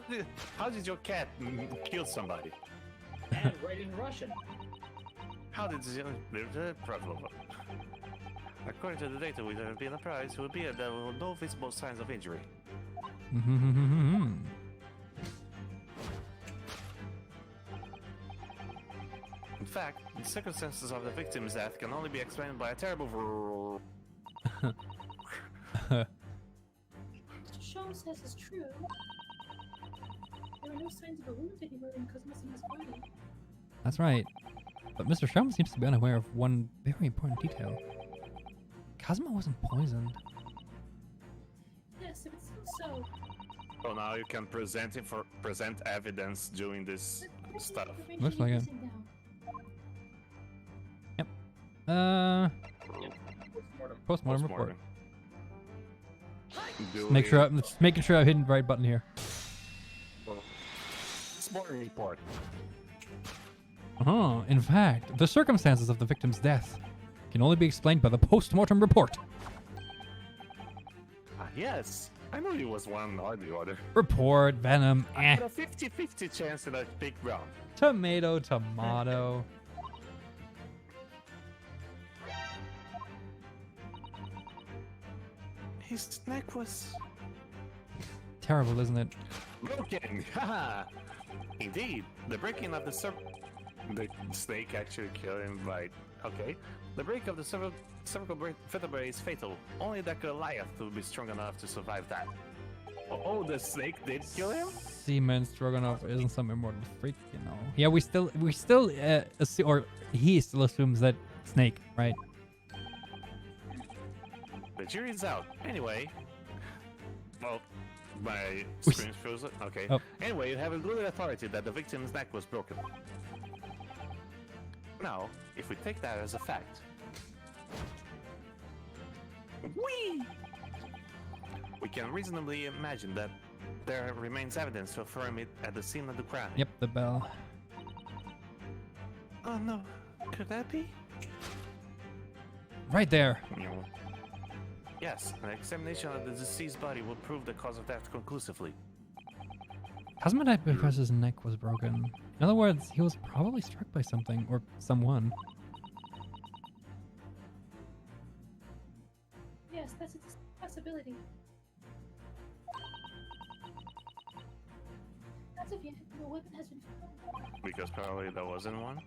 did your cat kill somebody? And write in Russian. How did the problem? According to the data we have been apprised, it would be that there were no visible signs of injury. In fact, the circumstances of the victim's death can only be explained by a terrible. Mr. Sholmes says is true. There were no signs of a wound anywhere in Cosmos' body. That's right. But Mr. Sholmes seems to be unaware of one very important detail. Cosmo wasn't poisoned. Yes, if it's so. So now you can present evidence doing this stuff. Looks like it. Yeah, postmortem. Postmortem report. Doing Make sure just making sure I'm hitting the right button here. Postmortem report. In fact, the circumstances of the victim's death can only be explained by the post-mortem report. Yes, I knew it was one or the other. Report, venom, I had a 50-50 chance that I picked wrong. Tomato, tomato. His neck was Terrible, isn't it? broken. Haha. Indeed, the breaking of the snake actually killed him by. Okay. The break of the cervical vertebrae is fatal. Only the Goliath will be strong enough to survive that. Oh, the snake did kill him? Seaman Stroganoff isn't some immortal freak, you know. Yeah, we still or he still assumes that snake, right? The jury's out. Anyway. Well, my screen's frozen. Okay. Oh. Anyway, you have a good authority that the victim's neck was broken. Now, if we take that as a fact, we can reasonably imagine that there remains evidence to affirm it at the scene of the crime. Yep, the bell. Oh no, could that be? Right there. No. Yes, an examination of the deceased body will prove the cause of death conclusively. Cosmo died because his neck was broken. In other words, he was probably struck by something or someone. Yes, that's a possibility. As of yet, no weapon has been found. Because probably there wasn't one.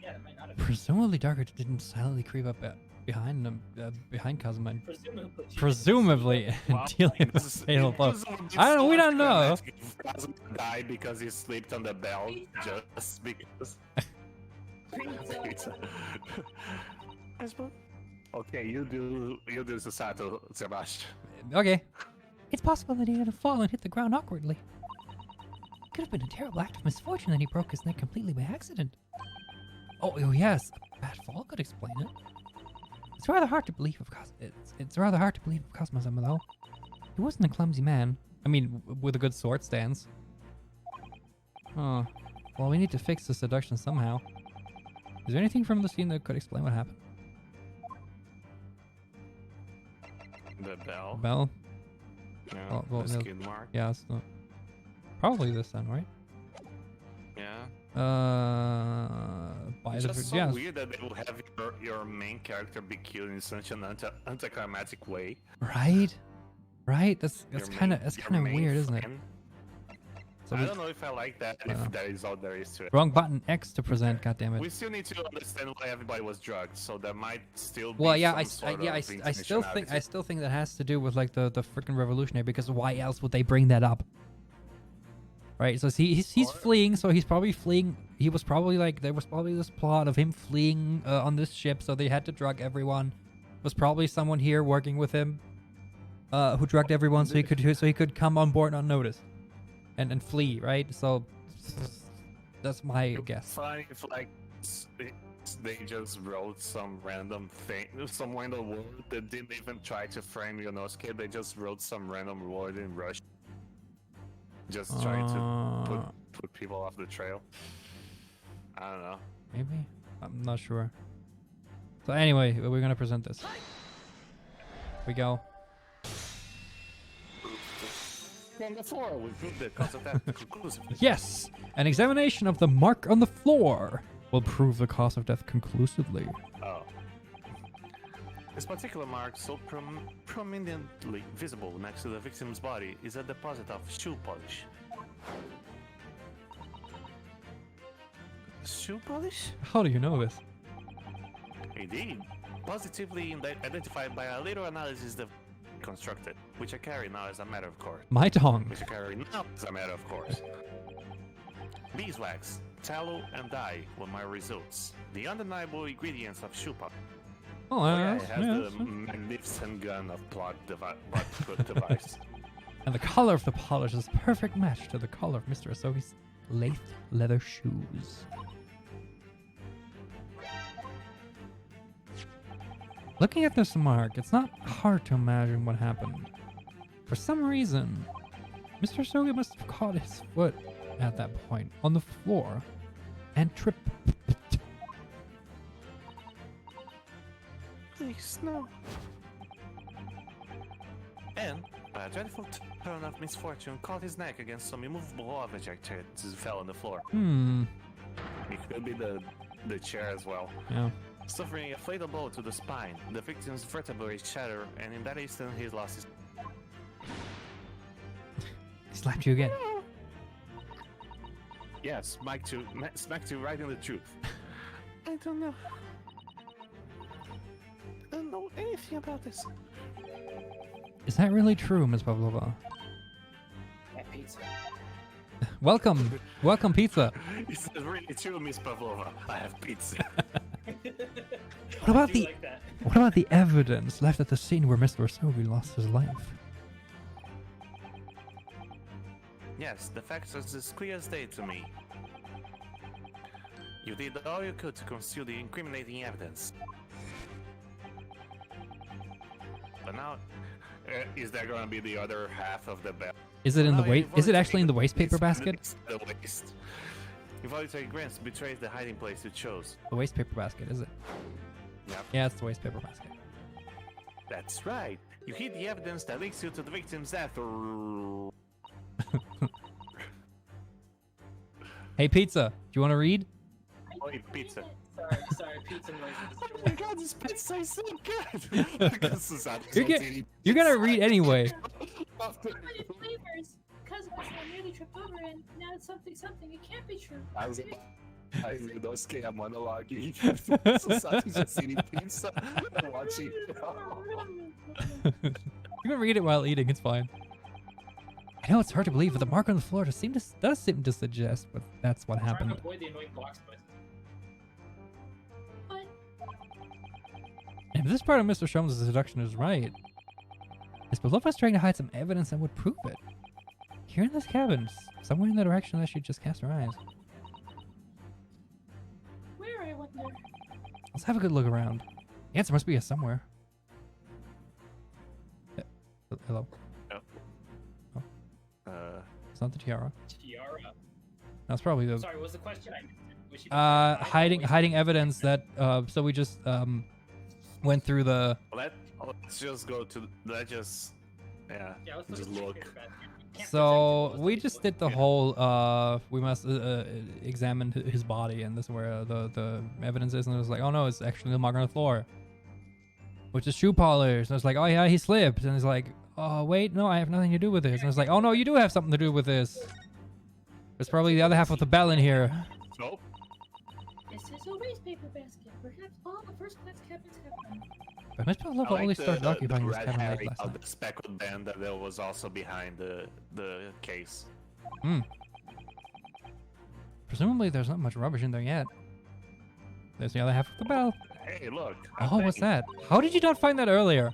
Yeah, it might not have. Presumably, Darker didn't silently creep up behind him, behind Cosmo. And Presumably. and dealing with a fatal blow. I don't know. We don't know. Died because he slipped on the bell just because. I suppose. Okay, you do Susato, Sebastian. Okay. It's possible that he had to fall and hit the ground awkwardly. It could have been a terrible act of misfortune that he broke his neck completely by accident. Oh yes, a bad fall could explain it. It's rather hard to believe of it's rather hard to believe of Cosmosm though. He wasn't a clumsy man. I mean, with a good sword stance. Oh, well, we need to fix this deduction somehow. Is there anything from the scene that could explain what happened? The bell. Bell? Yeah, well, the skid mark. Yeah, it's not. Probably this then, right? Yeah. By It's the just so yeah, weird that they will have your main character be killed in such an anticlimactic way. right? That's Your kind of main- your weird, main isn't it? friend. So I we, don't know if I like that. If that is all there is to it. wrong button X to present. God damn We it. still need to understand why everybody was drugged, so there might still be Well, yeah, some I sort still of think that has to do with like the freaking revolutionary, because why else would they bring that up? Right, so he's Or- fleeing, so he's probably fleeing. He was probably like, there was probably this plot of him fleeing on this ship, so they had to drug everyone. Was probably someone here working with him, who drugged everyone, so he could come on board unnoticed, and flee. Right, so That's my guess. Funny if like they just wrote some random thing, some random word that didn't even try to frame Yonosuke. They just wrote some random word in Russian, just trying to put people off the trail. I don't know. Maybe? I'm not sure. So anyway, we're gonna present this. We go. On the floor, we proved the cause of death conclusively. Yes! An examination of the mark on the floor will prove the cause of death conclusively. Oh. This particular mark, so prominently visible next to the victim's body, is a deposit of shoe polish. Shoe polish? How do you know this? Indeed. Positively identified by a little analysis that constructed, which I carry now as a matter of course. My tongue. Which I carry now as a matter of course. Beeswax, tallow, and dye were my results. The undeniable ingredients of shoe polish. Oh, Yeah, yes, it has yes. the magnificent gun of plot device. And the color of the polish is a perfect match to the color of Mr. Asogi's lathe leather shoes. Looking at this mark, it's not hard to imagine what happened. For some reason, Mr. Asogi must have caught his foot at that point on the floor and tripped. Please, no. And, by a dreadful turn of misfortune, caught his neck against some immovable object that fell on the floor. It could be the chair as well. Yeah. Suffering a fatal blow to the spine, the victim's vertebrae shattered, and in that instant he lost his... He slapped you again. Yeah, smacked you right in the truth. I don't know. I don't know anything about this. Is that really true, Ms. Pavlova? That pizza. Welcome. Welcome, pizza. It's really true, Miss Pavlova. I have pizza. What about I do the like that. what about the evidence left at the scene where Mr. Asogi lost his life? Yes, the facts are as clear as day to me. You did all you could to conceal the incriminating evidence. But now, is there gonna be the other half of the bell? Is it in the No, waste? Is it involuntary- actually in the waste paper it's basket? The waste. Involuntary grants betrays the hiding place you chose. The waste paper basket, is it? Yep. Yeah, it's the waste paper basket. That's right. You hid the evidence that links you to the victim's death. Hey, pizza. Do you want to read? Oh, pizza. Sorry, pizza Oh noises. my god, this pizza is so good! You're gonna read anyway. But it flavors. Because I nearly tripped over and now it's something. It can't be true. I was Yonosuke, I'm monologuing. Society just eating pizza and watching. You can read it while eating. It's fine. I know it's hard to believe, but the mark on the floor does seem to suggest, but that's what Trying to happened. avoid the annoying box noises. But And if this part of Mr. Sholmes' deduction is right, Miss Pavlova's trying to hide some evidence that would prove it. Here in this cabin, somewhere in the direction that she just cast her eyes. where, I wonder? Let's have a good look around. The answer must be somewhere. Hello? It's not the tiara. Tiara. That's probably the Sorry, what was the question? I missed it. Was she hiding evidence that so we just went through the Let's just go to. Let's just. Yeah. Yeah, let's just at the look. paper basket. We can't so protect it, we let's just look. did the whole we must examine his body, and this is where the evidence is, and it was like, oh no, it's actually the mark on the floor, which is shoe polish. And it's like, oh yeah, he slipped, and it's like, oh wait, no, I have nothing to do with this. And it's like, oh no, you do have something to do with this. There's probably the other half of the bell in here. Nope. This is a waste paper basket. Perhaps all the first class cabins have one. But Miss Pavlova only started occupying this red cabin herring late last of night. the speckled band that was also behind the case. Presumably there's not much rubbish in there yet. There's the other half of the bell. Hey, look. Oh, what's that? How did you not find that earlier?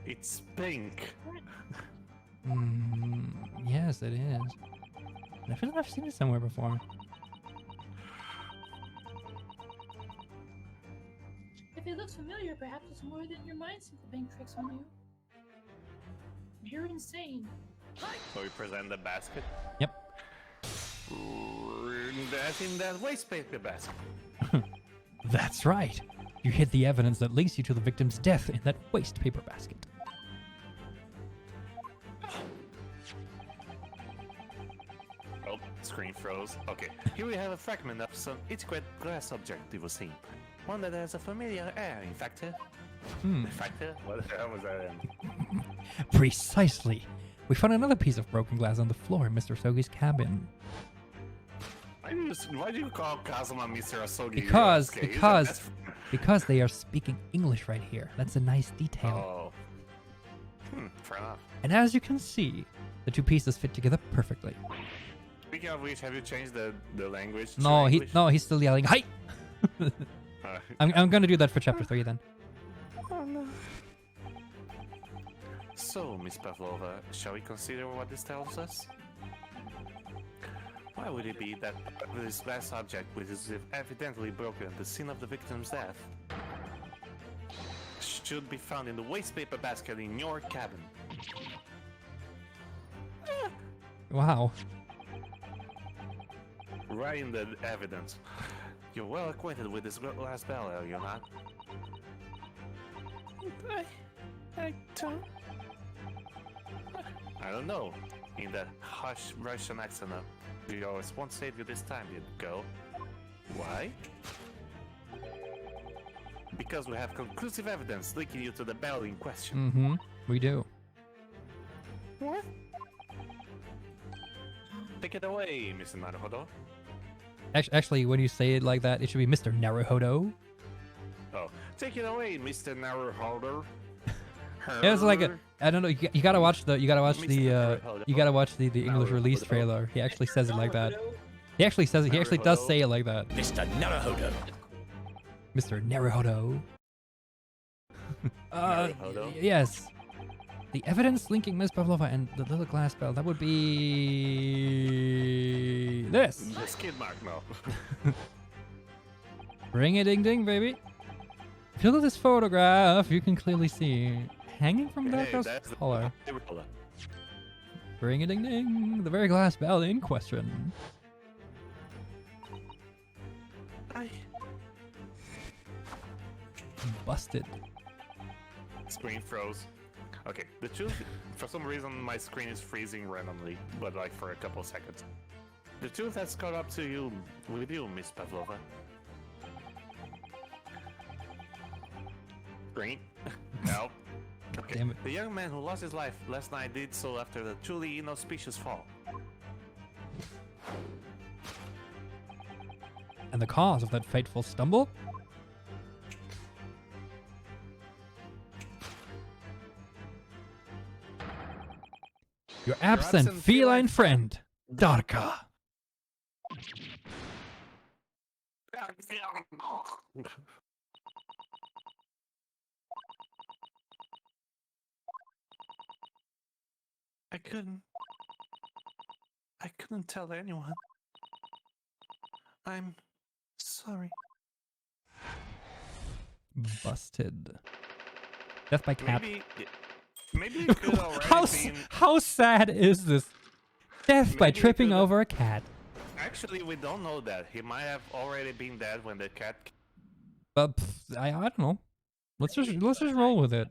It's pink. Yes, it is. I feel like I've seen it somewhere before. If it looks familiar, perhaps it's more than your mind seems playing tricks on you. You're insane. So we present the basket. Yep. That in that waste paper basket. That's right. You hid the evidence that links you to the victim's death in that waste paper basket. Oh, screen froze. Okay, here we have a fragment of some intricate glass object you will see. One that has a familiar air, in fact. Hmm. In fact, what the hell was that? Precisely. We found another piece of broken glass on the floor in Mr. Sogi's cabin. Why do you call Kazuma Mr. Asogi? Because they are speaking English right here. That's a nice detail. Oh. Fair enough. And as you can see, the two pieces fit together perfectly. Speaking of which, have you changed the language? to No, English? he's still yelling, "Hi!" I'm gonna do that for chapter 3 then. Oh no. So, Miss Pavlova, shall we consider what this tells us? Why would it be that this glass object, which is evidently broken at the scene of the victim's death, should be found in the waste paper basket in your cabin? Wow. Right in the evidence. You're well acquainted with this glass bell, are you not? I don't. I don't know. In that harsh Russian accent, the always won't save you this time, you go. Why? Because we have conclusive evidence linking you to the bell in question. Mm-hmm. We do. What? Take it away, Mr. Naruhodo. Actually, when you say it like that, it should be Mr. Naruhodo. Oh, take it away, Mr. Naruhodo. Yeah, it's like I don't know. You gotta watch the English release trailer. He actually says it like that. He actually says it. He actually does say it like that. Mr. Naruhodo. Mr. Naruhodo. Naruhodo? Yes. The evidence linking Miss Pavlova and the little glass bell. That would be this. The skid mark, no. Ring a ding ding, baby. If you look at this photograph, you can clearly see hanging from that Hey, girl's that's the collar. Hold Ring a ding ding. The very glass bell in question. on. Busted. Screen froze. Okay, the truth, for some reason my screen is freezing randomly, but like for a couple seconds. The truth has caught up to you, with you, Miss Pavlova. Screen? No. Okay. Damn it. The young man who lost his life last night did so after the truly inauspicious fall. And the cause of that fateful stumble? Your absent feline friend, Darka. I couldn't tell anyone. I'm sorry. Busted. Death by cat. Maybe it could already How sad is this? Death by Maybe it tripping could've- over a cat. Actually, we don't know that. He might have already been dead when the cat. But I don't know. Let's just roll with it.